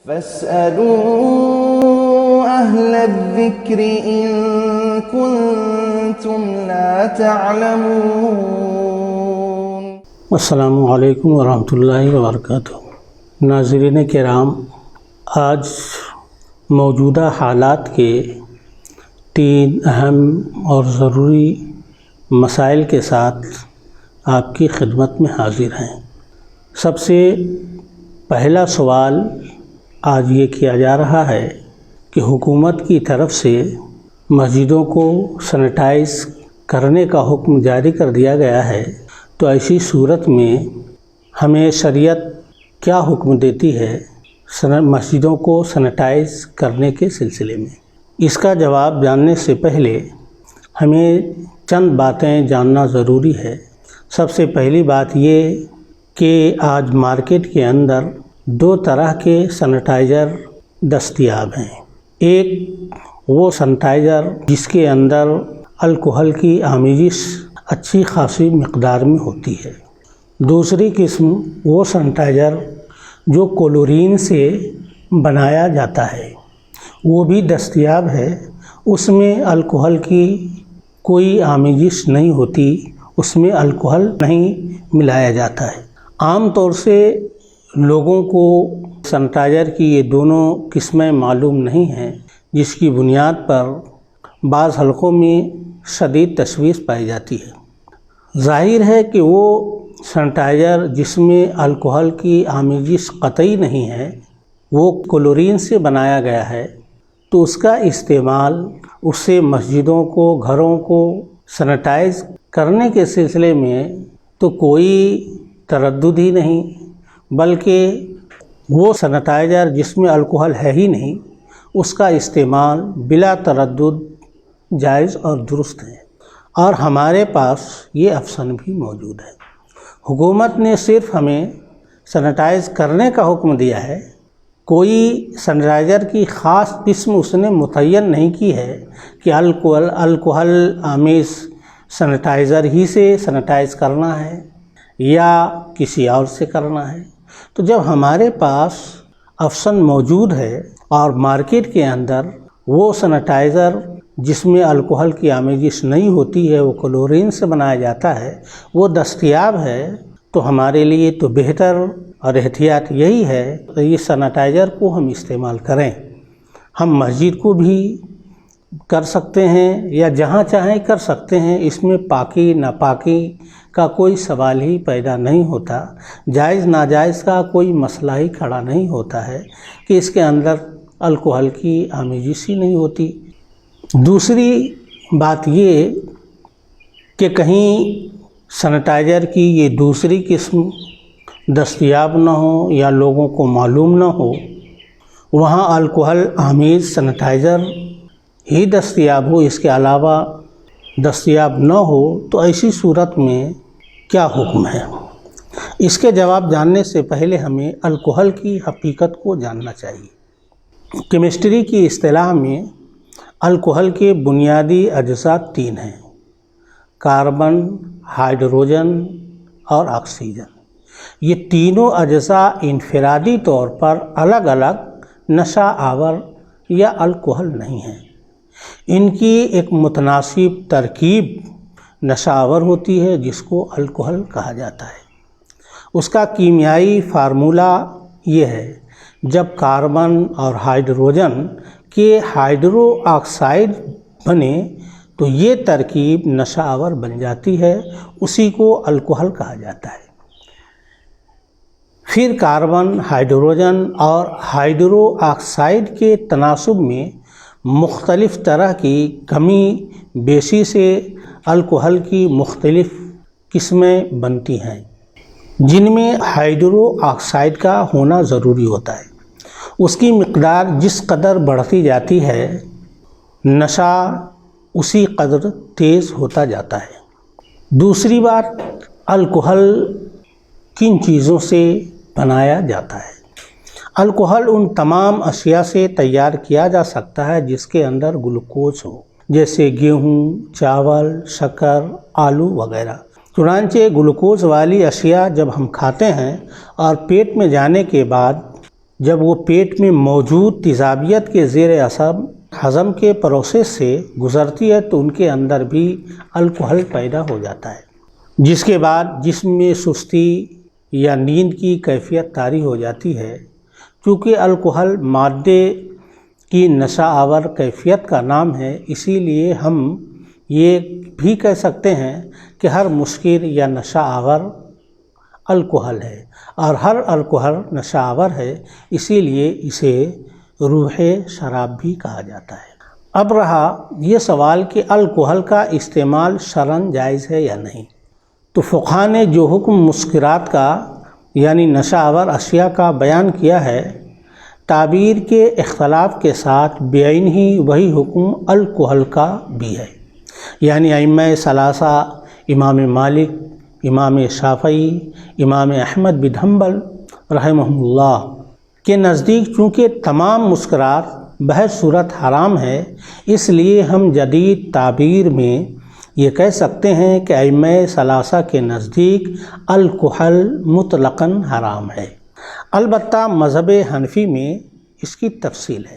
فاسألوا أهل الذكر إن كنتم لا تعلمون۔ السلام علیکم ورحمۃ اللہ وبرکاتہ۔ ناظرین کرام، آج موجودہ حالات کے 3 اہم اور ضروری مسائل کے ساتھ آپ کی خدمت میں حاضر ہیں۔ سب سے پہلا سوال آج یہ کیا جا رہا ہے کہ حکومت کی طرف سے مسجدوں کو سینیٹائز کرنے کا حکم جاری کر دیا گیا ہے، تو ایسی صورت میں ہمیں شریعت کیا حکم دیتی ہے مسجدوں کو سینیٹائز کرنے کے سلسلے میں؟ اس کا جواب جاننے سے پہلے ہمیں چند باتیں جاننا ضروری ہے۔ سب سے پہلی بات یہ کہ آج مارکیٹ کے اندر 2 طرح کے سینیٹائزر دستیاب ہیں۔ ایک وہ سینیٹائزر جس کے اندر الکحل کی آمیزش اچھی خاصی مقدار میں ہوتی ہے۔ دوسری قسم وہ سینیٹائزر جو کلورین سے بنایا جاتا ہے، وہ بھی دستیاب ہے۔ اس میں الکحل کی کوئی آمیزش نہیں ہوتی، اس میں الکحل نہیں ملایا جاتا ہے۔ عام طور سے لوگوں کو سینیٹائزر کی یہ دونوں قسمیں معلوم نہیں ہیں، جس کی بنیاد پر بعض حلقوں میں شدید تشویش پائی جاتی ہے۔ ظاہر ہے کہ وہ سینیٹائزر جس میں الکحل کی آمیزش قطعی نہیں ہے، وہ کلورین سے بنایا گیا ہے، تو اس کا استعمال اس سے مسجدوں کو، گھروں کو سینیٹائز کرنے کے سلسلے میں تو کوئی تردد ہی نہیں، بلکہ وہ سینیٹائزر جس میں الکحل ہے ہی نہیں، اس کا استعمال بلا تردد جائز اور درست ہے، اور ہمارے پاس یہ آپشن بھی موجود ہے۔ حکومت نے صرف ہمیں سینیٹائز کرنے کا حکم دیا ہے، کوئی سینیٹائزر کی خاص قسم اس نے متعین نہیں کی ہے کہ الکحل آمیز سینیٹائزر ہی سے سینیٹائز کرنا ہے یا کسی اور سے کرنا ہے۔ تو جب ہمارے پاس آپشن موجود ہے اور مارکیٹ کے اندر وہ سینیٹائزر جس میں الکحل کی آمیزش نہیں ہوتی ہے، وہ کلورین سے بنایا جاتا ہے، وہ دستیاب ہے، تو ہمارے لیے تو بہتر اور احتیاط یہی ہے کہ یہ سینیٹائزر کو ہم استعمال کریں۔ ہم مسجد کو بھی کر سکتے ہیں یا جہاں چاہیں کر سکتے ہیں، اس میں پاکی ناپاکی کا کوئی سوال ہی پیدا نہیں ہوتا، جائز ناجائز کا کوئی مسئلہ ہی کھڑا نہیں ہوتا ہے کہ اس کے اندر الکحل کی آمیزش ہی نہیں ہوتی۔ دوسری بات یہ کہ کہیں سینیٹائزر کی یہ دوسری قسم دستیاب نہ ہو یا لوگوں کو معلوم نہ ہو، وہاں الکحل آمیز سینیٹائزر ہی دستیاب ہو، اس کے علاوہ دستیاب نہ ہو، تو ایسی صورت میں کیا حکم ہے؟ اس کے جواب جاننے سے پہلے ہمیں الکحل کی حقیقت کو جاننا چاہیے۔ کیمسٹری کی اصطلاح میں الکحل کے بنیادی اجزاء 3 ہیں: کاربن، ہائیڈروجن اور آکسیجن۔ یہ تینوں اجزاء انفرادی طور پر الگ الگ نشہ آور یا الکحل نہیں ہیں، ان کی ایک متناسب ترکیب نشہ آور ہوتی ہے جس کو الکحل کہا جاتا ہے۔ اس کا کیمیائی فارمولہ یہ ہے: جب کاربن اور ہائیڈروجن کے ہائیڈرو آکسائڈ بنے تو یہ ترکیب نشہ آور بن جاتی ہے، اسی کو الکحل کہا جاتا ہے۔ پھر کاربن، ہائیڈروجن اور ہائیڈرو آکسائڈ کے تناسب میں مختلف طرح کی کمی بیشی سے الکحل کی مختلف قسمیں بنتی ہیں، جن میں ہائیڈرو آکسائڈ کا ہونا ضروری ہوتا ہے۔ اس کی مقدار جس قدر بڑھتی جاتی ہے، نشہ اسی قدر تیز ہوتا جاتا ہے۔ دوسری بات، الکحل کن چیزوں سے بنایا جاتا ہے؟ الکحل ان تمام اشیاء سے تیار کیا جا سکتا ہے جس کے اندر گلوکوز ہو، جیسے گیہوں، چاول، شکر، آلو وغیرہ۔ چنانچہ گلوکوز والی اشیاء جب ہم کھاتے ہیں اور پیٹ میں جانے کے بعد جب وہ پیٹ میں موجود تیزابیت کے زیر اثر ہضم کے پروسیس سے گزرتی ہے تو ان کے اندر بھی الکحل پیدا ہو جاتا ہے، جس کے بعد جسم میں سستی یا نیند کی کیفیت طاری ہو جاتی ہے۔ چونکہ الکحل مادے کی نشہ آور کیفیت کا نام ہے، اسی لیے ہم یہ بھی کہہ سکتے ہیں کہ ہر مسکر یا نشہ آور الکحل ہے، اور ہر الکحل نشہ آور ہے، اسی لیے اسے روح شراب بھی کہا جاتا ہے۔ اب رہا یہ سوال کہ الکحل کا استعمال شرعاً جائز ہے یا نہیں، تو فقہا نے جو حکم مسکرات کا یعنی نشہ آور اشیاء کا بیان کیا ہے، تعبیر کے اختلاف کے ساتھ بعین ہی وہی حکم الکحل کا بھی ہے۔ یعنی ائمہ ثلاثہ امام مالک، امام شافعی، امام احمد بن حنبل رحمہم اللہ کے نزدیک چونکہ تمام مسکرات بہر صورت حرام ہے، اس لیے ہم جدید تعبیر میں یہ کہہ سکتے ہیں کہ ائمہ ثلاثہ کے نزدیک الکحل مطلقاً حرام ہے۔ البتہ مذہب حنفی میں اس کی تفصیل ہے۔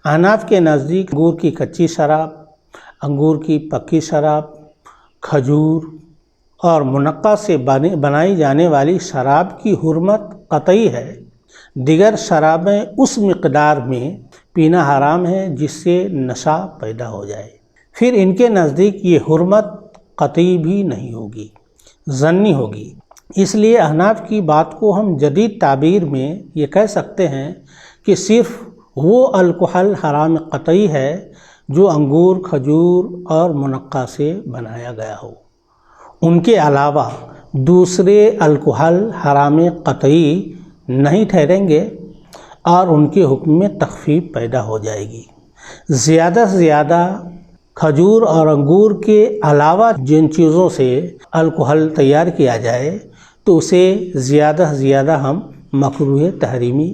احناف کے نزدیک انگور کی کچی شراب، انگور کی پکی شراب، کھجور اور منقع سے بنائی جانے والی شراب کی حرمت قطعی ہے۔ دیگر شرابیں اس مقدار میں پینا حرام ہے جس سے نشہ پیدا ہو جائے۔ پھر ان کے نزدیک یہ حرمت قطعی بھی نہیں ہوگی، ظنی ہوگی۔ اس لیے احناف کی بات کو ہم جدید تعبیر میں یہ کہہ سکتے ہیں کہ صرف وہ الکحل حرام قطعی ہے جو انگور، کھجور اور منقع سے بنایا گیا ہو۔ ان کے علاوہ دوسرے الکحل حرام قطعی نہیں ٹھہریں گے اور ان کے حکم میں تخفیف پیدا ہو جائے گی۔ زیادہ سے زیادہ کھجور اور انگور کے علاوہ جن چیزوں سے الکحل تیار کیا جائے تو اسے زیادہ سے زیادہ ہم مکروہ تحریمی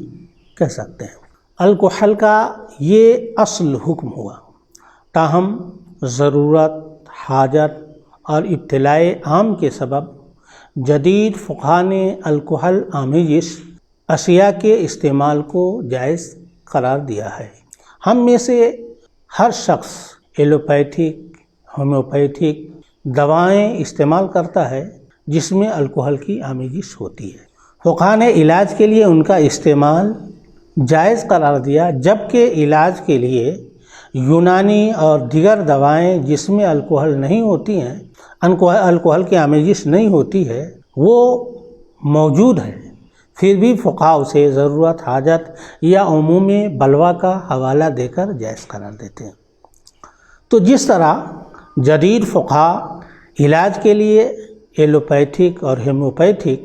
کہہ سکتے ہیں۔ الکحل کا یہ اصل حکم ہوا، تاہم ضرورت، حاجت اور ابتلاء عام کے سبب جدید فقہا نے الکحل آمیز اشیاء کے استعمال کو جائز قرار دیا ہے۔ ہم میں سے ہر شخص ایلوپیتھک، ہومیوپیتھک دوائیں استعمال کرتا ہے جس میں الکحل کی آمیزش ہوتی ہے۔ فقہا نے علاج کے لیے ان کا استعمال جائز قرار دیا، جبکہ علاج کے لیے یونانی اور دیگر دوائیں جس میں الکحل نہیں ہوتی ہیں، الکحل کی آمیزش نہیں ہوتی ہے، وہ موجود ہے، پھر بھی فقہا اسے ضرورت، حاجت یا عموم بلوہ کا حوالہ دے کر جائز قرار دیتے ہیں۔ تو جس طرح جدید فقہا علاج کے لیے ایلوپیتھک اور ہومیوپیتھک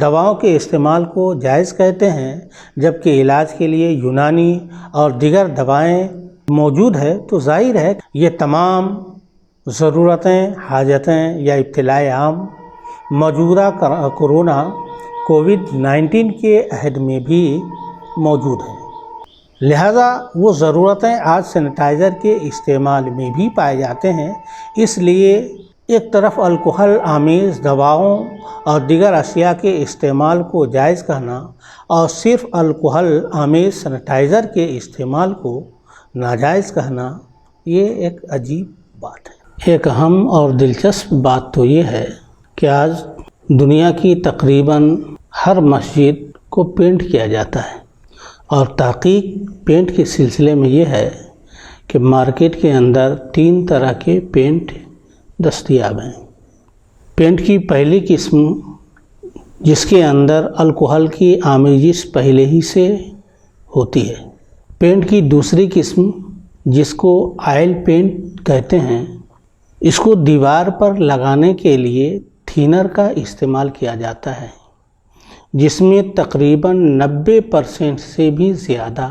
دواؤں کے استعمال کو جائز کہتے ہیں، جبکہ علاج کے لیے یونانی اور دیگر دوائیں موجود ہے، تو ظاہر ہے یہ تمام ضرورتیں، حاجتیں یا ابتلاء عام موجودہ کورونا کووڈ-19 کے عہد میں بھی موجود ہیں۔ لہذا وہ ضرورتیں آج سینیٹائزر کے استعمال میں بھی پائے جاتے ہیں۔ اس لیے ایک طرف الکحل آمیز دواؤں اور دیگر اشیاء کے استعمال کو جائز کہنا اور صرف الکحل آمیز سینیٹائزر کے استعمال کو ناجائز کہنا، یہ ایک عجیب بات ہے۔ ایک اہم اور دلچسپ بات تو یہ ہے کہ آج دنیا کی تقریباً ہر مسجد کو پینٹ کیا جاتا ہے، اور تحقیق پینٹ کے سلسلے میں یہ ہے کہ مارکیٹ کے اندر 3 طرح کے پینٹ دستیاب ہیں۔ پینٹ کی پہلی قسم جس کے اندر الکحل کی آمیزش پہلے ہی سے ہوتی ہے۔ پینٹ کی دوسری قسم جس کو آئل پینٹ کہتے ہیں، اس کو دیوار پر لگانے کے لیے تھینر کا استعمال کیا جاتا ہے، جس میں تقریباً 90% سے بھی زیادہ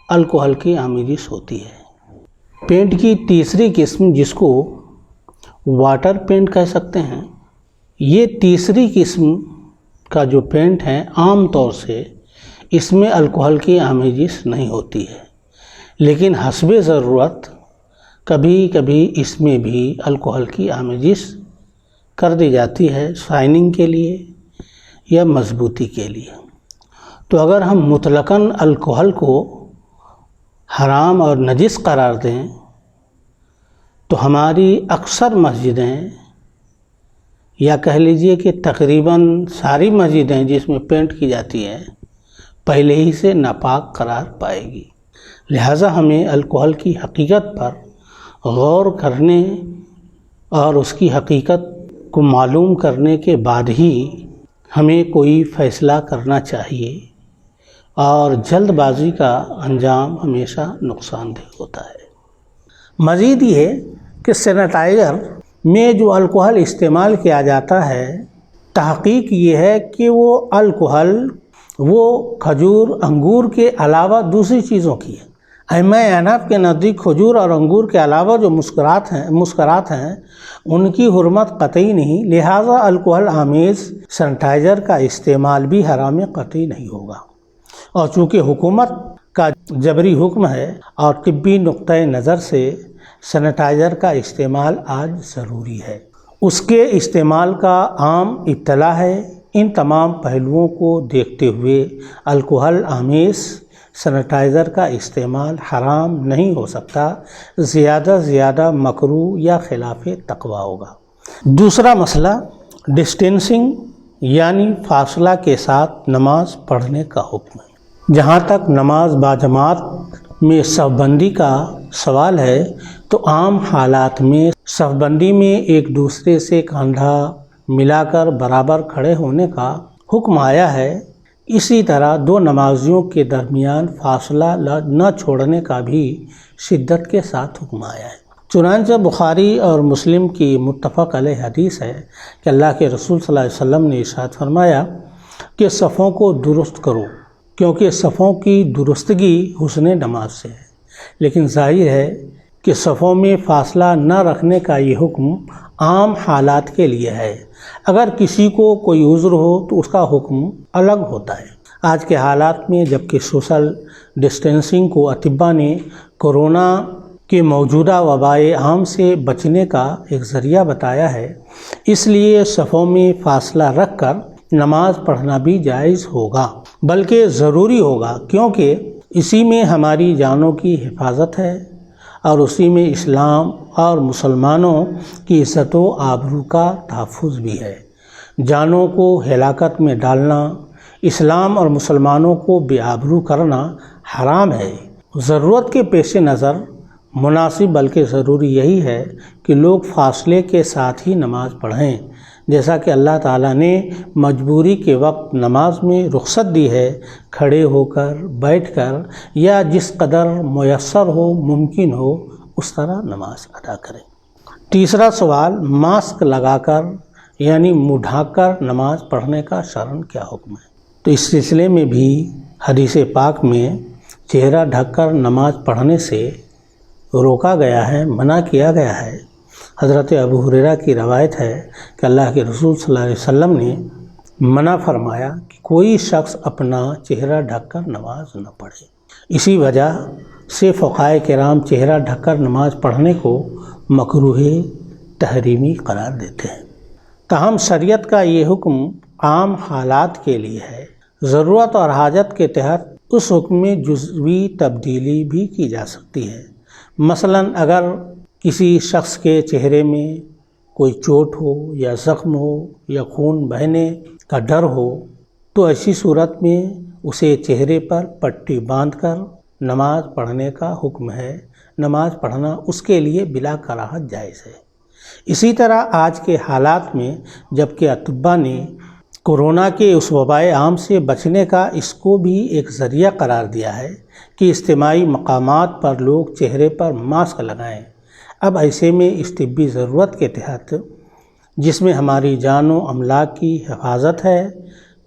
الکحل کی آمیزش ہوتی ہے۔ پینٹ کی تیسری قسم جس کو واٹر پینٹ کہہ سکتے ہیں، یہ تیسری قسم کا جو پینٹ ہے عام طور سے اس میں الکحل کی آمیزش نہیں ہوتی ہے، لیکن حسب ضرورت کبھی کبھی اس میں بھی الکحل کی آمیزش کر دی جاتی ہے، شائننگ کے لیے یا مضبوطی کے لیے۔ تو اگر ہم مطلقاً الکحل کو حرام اور نجس قرار دیں تو ہماری اکثر مسجدیں یا کہہ لیجئے کہ تقریباً ساری مسجدیں جس میں پینٹ کی جاتی ہیں پہلے ہی سے ناپاک قرار پائے گی۔ لہٰذا ہمیں الکحل کی حقیقت پر غور کرنے اور اس کی حقیقت کو معلوم کرنے کے بعد ہی ہمیں کوئی فیصلہ کرنا چاہیے، اور جلد بازی کا انجام ہمیشہ نقصان دہ ہوتا ہے۔ مزید یہ کہ سینیٹائزر میں جو الکحل استعمال کیا جاتا ہے، تحقیق یہ ہے کہ وہ الکحل وہ کھجور انگور کے علاوہ دوسری چیزوں کی ہے۔ ائمہ احناف کے نزدیک کھجور اور انگور کے علاوہ جو مسکرات ہیں ان کی حرمت قطعی نہیں، لہٰذا الکحل آمیز سینیٹائزر کا استعمال بھی حرام قطعی نہیں ہوگا۔ اور چونکہ حکومت کا جبری حکم ہے اور طبی نقطۂ نظر سے سینیٹائزر کا استعمال آج ضروری ہے، اس کے استعمال کا عام اطلاع ہے۔ ان تمام پہلوؤں کو دیکھتے ہوئے الکحل آمیز سینیٹائزر کا استعمال حرام نہیں ہو سکتا، زیادہ سے زیادہ مکروہ یا خلاف تقویٰ ہوگا۔ دوسرا مسئلہ ڈسٹینسنگ یعنی فاصلہ کے ساتھ نماز پڑھنے کا حکم ہے۔ جہاں تک نماز باجماعت میں صف بندی کا سوال ہے تو عام حالات میں صف بندی میں ایک دوسرے سے کاندھا ملا کر برابر کھڑے ہونے کا حکم آیا ہے، اسی طرح دو نمازیوں کے درمیان فاصلہ نہ چھوڑنے کا بھی شدت کے ساتھ حکم آیا ہے۔ چنانچہ بخاری اور مسلم کی متفق علیہ حدیث ہے کہ اللہ کے رسول صلی اللہ علیہ وسلم نے ارشاد فرمایا کہ صفوں کو درست کرو، کیونکہ صفوں کی درستگی حسن نماز سے ہے۔ لیکن ظاہر ہے کہ صفوں میں فاصلہ نہ رکھنے کا یہ حکم عام حالات کے لیے ہے، اگر کسی کو کوئی عذر ہو تو اس کا حکم الگ ہوتا ہے۔ آج کے حالات میں جبکہ سوشل ڈسٹینسنگ کو اطباء نے کورونا کے موجودہ وبائے عام سے بچنے کا ایک ذریعہ بتایا ہے، اس لیے صفوں میں فاصلہ رکھ کر نماز پڑھنا بھی جائز ہوگا، بلکہ ضروری ہوگا، کیونکہ اسی میں ہماری جانوں کی حفاظت ہے اور اسی میں اسلام اور مسلمانوں کی عزت و آبرو کا تحفظ بھی ہے۔ جانوں کو ہلاکت میں ڈالنا، اسلام اور مسلمانوں کو بے آبرو کرنا حرام ہے۔ ضرورت کے پیش نظر مناسب بلکہ ضروری یہی ہے کہ لوگ فاصلے کے ساتھ ہی نماز پڑھیں، جیسا کہ اللہ تعالیٰ نے مجبوری کے وقت نماز میں رخصت دی ہے، کھڑے ہو کر، بیٹھ کر یا جس قدر میسر ہو ممکن ہو اس طرح نماز ادا کریں۔ تیسرا سوال ماسک لگا کر یعنی منہ ڈھانک کر نماز پڑھنے کا شرعاً کیا حکم ہے؟ تو اس سلسلے میں بھی حدیث پاک میں چہرہ ڈھک کر نماز پڑھنے سے روکا گیا ہے، منع کیا گیا ہے۔ حضرت ابو ہریرہ کی روایت ہے کہ اللہ کے رسول صلی اللہ علیہ وسلم نے منع فرمایا کہ کوئی شخص اپنا چہرہ ڈھک کر نماز نہ پڑھے۔ اسی وجہ سے فقہائے کرام چہرہ ڈھک کر نماز پڑھنے کو مکروہ تحریمی قرار دیتے ہیں۔ تاہم شریعت کا یہ حکم عام حالات کے لیے ہے، ضرورت اور حاجت کے تحت اس حکم میں جزوی تبدیلی بھی کی جا سکتی ہے۔ مثلاً اگر کسی شخص کے چہرے میں کوئی چوٹ ہو یا زخم ہو یا خون بہنے کا ڈر ہو تو ایسی صورت میں اسے چہرے پر پٹی باندھ کر نماز پڑھنے کا حکم ہے۔ نماز پڑھنا اس کے لیے بلا کراہت جائز ہے۔ اسی طرح آج کے حالات میں جبکہ اطباء نے کورونا کے اس وبائے عام سے بچنے کا اس کو بھی ایک ذریعہ قرار دیا ہے کہ اجتماعی مقامات پر لوگ چہرے پر ماسک لگائیں، اب ایسے میں اس طبی ضرورت کے تحت جس میں ہماری جان و املاک کی حفاظت ہے،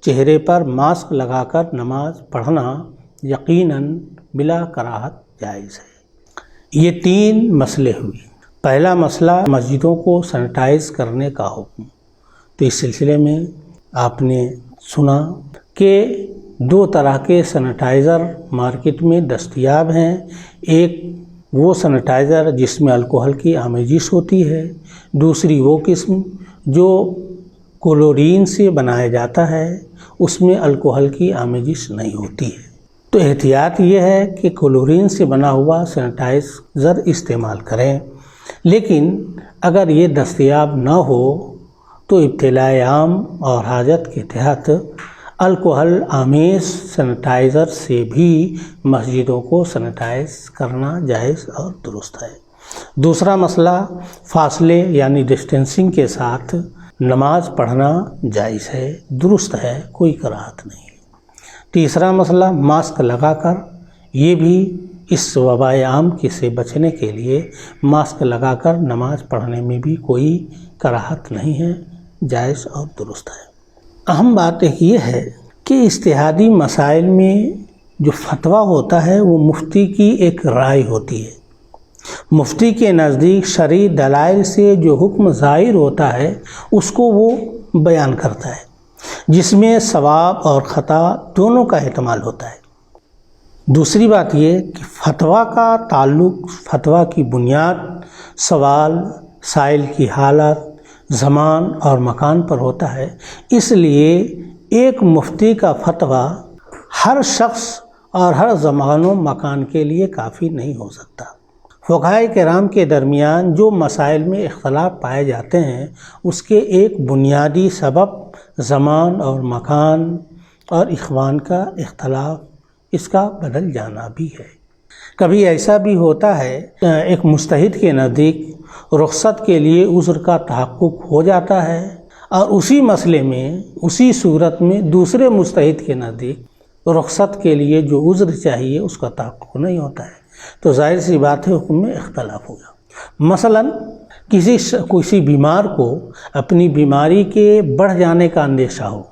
چہرے پر ماسک لگا کر نماز پڑھنا یقیناً بلا کراہت جائز ہے۔ یہ 3 مسئلے ہوئے۔ پہلا مسئلہ مسجدوں کو سینیٹائز کرنے کا حکم۔ تو اس سلسلے میں آپ نے سنا کہ 2 طرح کے سینیٹائزر مارکیٹ میں دستیاب ہیں۔ ایک وہ سینیٹائزر جس میں الکحل کی آمیزش ہوتی ہے، دوسری وہ قسم جو کلورین سے بنایا جاتا ہے، اس میں الکوہل کی آمیزش نہیں ہوتی ہے۔ تو احتیاط یہ ہے کہ کلورین سے بنا ہوا سینیٹائزر استعمال کریں، لیکن اگر یہ دستیاب نہ ہو تو ابتلاء عام اور حاجت کے تحت الکوہل آمیز سینیٹائزر سے بھی مسجدوں کو سینیٹائز کرنا جائز اور درست ہے۔ دوسرا مسئلہ، فاصلے یعنی ڈسٹینسنگ کے ساتھ نماز پڑھنا جائز ہے، درست ہے، کوئی کراہت نہیں۔ تیسرا مسئلہ، ماسک لگا کر، یہ بھی اس وبائے عام سے بچنے کے لیے ماسک لگا کر نماز پڑھنے میں بھی کوئی کراہت نہیں ہے، جائز اور درست ہے۔ اہم بات ایک یہ ہے کہ اجتہادی مسائل میں جو فتویٰ ہوتا ہے وہ مفتی کی ایک رائے ہوتی ہے۔ مفتی کے نزدیک شرعی دلائل سے جو حکم ظاہر ہوتا ہے اس کو وہ بیان کرتا ہے، جس میں صواب اور خطا دونوں کا احتمال ہوتا ہے۔ دوسری بات یہ کہ فتویٰ کا تعلق فتویٰ کی بنیاد، سوال سائل کی حالت، زمان اور مکان پر ہوتا ہے، اس لیے ایک مفتی کا فتویٰ ہر شخص اور ہر زمان و مکان کے لیے کافی نہیں ہو سکتا۔ فقہائے کرام کے درمیان جو مسائل میں اختلاف پائے جاتے ہیں اس کے ایک بنیادی سبب زمان اور مکان اور اخوان کا اختلاف، اس کا بدل جانا بھی ہے۔ کبھی ایسا بھی ہوتا ہے ایک مجتہد کے نزدیک رخصت کے لیے عذر کا تحقق ہو جاتا ہے اور اسی مسئلے میں اسی صورت میں دوسرے مجتہد کے نزدیک رخصت کے لیے جو عذر چاہیے اس کا تحقق نہیں ہوتا ہے، تو ظاہر سی بات ہے حکم میں اختلاف ہوگا۔ مثلا کسی بیمار کو اپنی بیماری کے بڑھ جانے کا اندیشہ ہو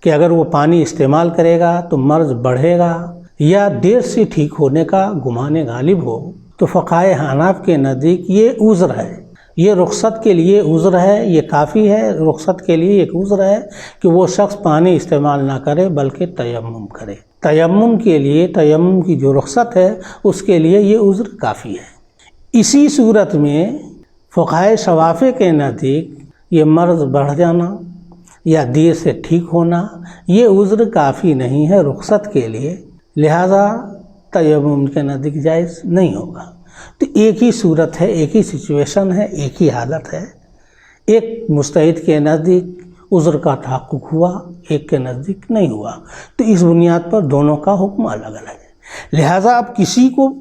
کہ اگر وہ پانی استعمال کرے گا تو مرض بڑھے گا، یا دیر سے ٹھیک ہونے کا گمان غالب ہو، تو فقہائے حناف کے نزدیک یہ عذر ہے، یہ رخصت کے لیے عذر ہے، یہ کافی ہے۔ رخصت کے لیے ایک عذر ہے کہ وہ شخص پانی استعمال نہ کرے بلکہ تیمم کرے۔ تیمم کے لیے، تیمم کی جو رخصت ہے اس کے لیے یہ عذر کافی ہے۔ اسی صورت میں فقہائے شوافع کے نزدیک یہ مرض بڑھ جانا یا دیر سے ٹھیک ہونا یہ عذر کافی نہیں ہے رخصت کے لیے، لہذا تیمم کے نزدیک جائز نہیں ہوگا۔ تو ایک ہی صورت ہے، ایک ہی سچویشن ہے، ایک ہی حالت ہے، ایک مجتہد کے نزدیک عذر کا تحقق ہوا، ایک کے نزدیک نہیں ہوا، تو اس بنیاد پر دونوں کا حکم الگ الگ ہے۔ لہٰذا اب کسی کو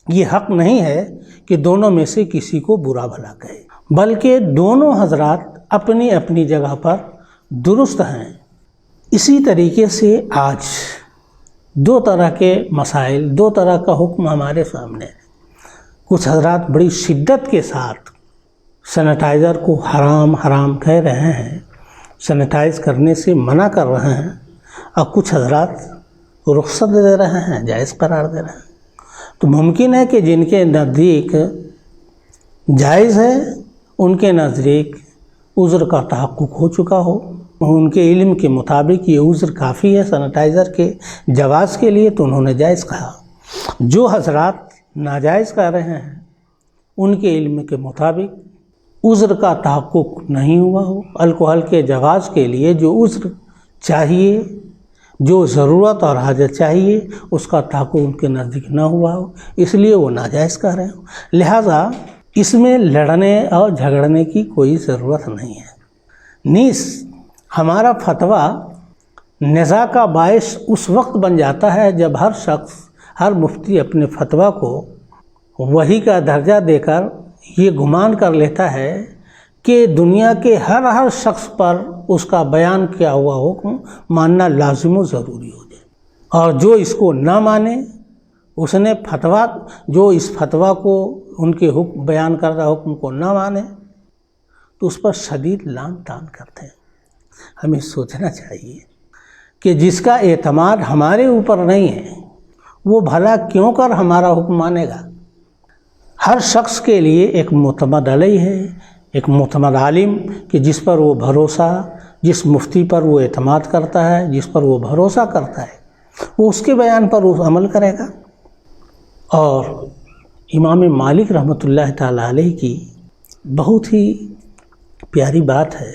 یہ حق نہیں ہے کہ دونوں میں سے کسی کو برا بھلا کہے، بلکہ دونوں حضرات اپنی اپنی جگہ پر درست ہیں۔ اسی طریقے سے آج دو طرح کے مسائل، دو طرح کا حکم ہمارے سامنے ہے۔ کچھ حضرات بڑی شدت کے ساتھ سینیٹائزر کو حرام کہہ رہے ہیں، سینیٹائز کرنے سے منع کر رہے ہیں، اور کچھ حضرات رخصت دے رہے ہیں، جائز قرار دے رہے ہیں۔ تو ممکن ہے کہ جن کے نزدیک جائز ہے ان کے نزدیک عذر کا تحقق ہو چکا ہو، ان کے علم کے مطابق یہ عذر کافی ہے سینیٹائزر کے جواز کے لیے، تو انہوں نے جائز کہا۔ جو حضرات ناجائز کہہ رہے ہیں ان کے علم کے مطابق عذر کا تحقق نہیں ہوا ہو، الکوہل کے جواز کے لیے جو عذر چاہیے، جو ضرورت اور حاجت چاہیے، اس کا تحقق ان کے نزدیک نہ ہوا ہو، اس لیے وہ ناجائز کہہ رہے ہوں۔ لہٰذا اس میں لڑنے اور جھگڑنے کی کوئی ضرورت نہیں ہے۔ نیز ہمارا فتویٰ نزاع کا باعث اس وقت بن جاتا ہے جب ہر شخص، ہر مفتی اپنے فتویٰ کو وحی کا درجہ دے کر یہ گمان کر لیتا ہے کہ دنیا کے ہر شخص پر اس کا بیان کیا ہوا حکم ماننا لازم و ضروری ہو جائے، اور جو اس کو نہ مانے، اس نے فتویٰ، جو اس فتویٰ کو، ان کے حکم بیان کردہ حکم کو نہ مانے تو اس پر شدید لعن طعن کرتے ہیں۔ ہمیں سوچنا چاہیے کہ جس کا اعتماد ہمارے اوپر نہیں ہے وہ بھلا کیوں کر ہمارا حکم مانے گا؟ ہر شخص کے لیے ایک معتمد علیہ ہے، ایک معتمد عالم کہ جس پر وہ بھروسہ، جس مفتی پر وہ اعتماد کرتا ہے، جس پر وہ بھروسہ کرتا ہے، وہ اس کے بیان پر وہ عمل کرے گا۔ اور امام مالک رحمۃ اللہ تعالیٰ علیہ کی بہت ہی پیاری بات ہے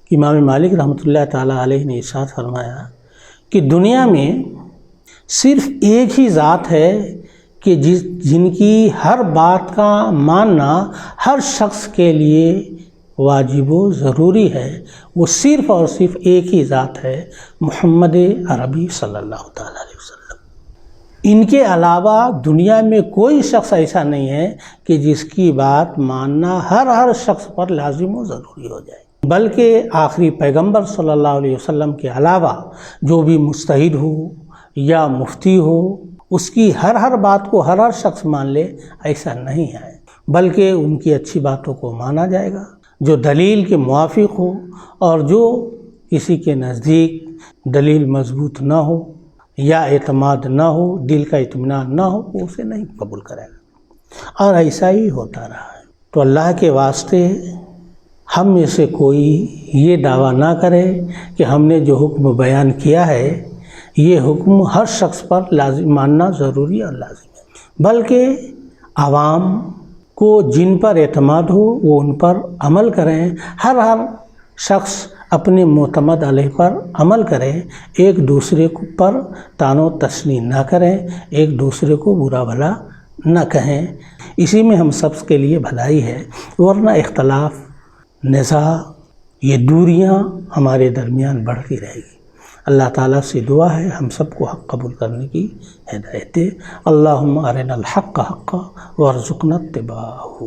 کہ امام مالک رحمۃ اللہ تعالیٰ علیہ نے ارشاد فرمایا کہ دنیا میں صرف ایک ہی ذات ہے کہ جن کی ہر بات کا ماننا ہر شخص کے لیے واجب و ضروری ہے، وہ صرف اور صرف ایک ہی ذات ہے، محمد عربی صلی اللہ تعالیٰ علیہ وسلم۔ ان کے علاوہ دنیا میں کوئی شخص ایسا نہیں ہے کہ جس کی بات ماننا ہر شخص پر لازم و ضروری ہو جائے، بلکہ آخری پیغمبر صلی اللہ علیہ وسلم کے علاوہ جو بھی مجتہد ہو یا مفتی ہو، اس کی ہر بات کو ہر شخص مان لے، ایسا نہیں ہے، بلکہ ان کی اچھی باتوں کو مانا جائے گا جو دلیل کے موافق ہو، اور جو کسی کے نزدیک دلیل مضبوط نہ ہو یا اعتماد نہ ہو، دل کا اطمینان نہ ہو، وہ اسے نہیں قبول کرے گا، اور ایسا ہی ہوتا رہا ہے۔ تو اللہ کے واسطے ہم میں سے کوئی یہ دعویٰ نہ کرے کہ ہم نے جو حکم بیان کیا ہے یہ حکم ہر شخص پر لازم ماننا ضروری اور لازم ہے، بلکہ عوام کو جن پر اعتماد ہو وہ ان پر عمل کریں، ہر شخص اپنے معتمد علیہ پر عمل کریں، ایک دوسرے پر طعن و تشنیع نہ کریں، ایک دوسرے کو برا بھلا نہ کہیں، اسی میں ہم سب کے لیے بھلائی ہے، ورنہ اختلاف، نزاع، یہ دوریاں ہمارے درمیان بڑھتی رہے گی۔ اللہ تعالیٰ سے دعا ہے ہم سب کو حق قبول کرنے کی ہدایت دے۔ اللہم ارنا الحق حقا وارزقنا اتباعہ۔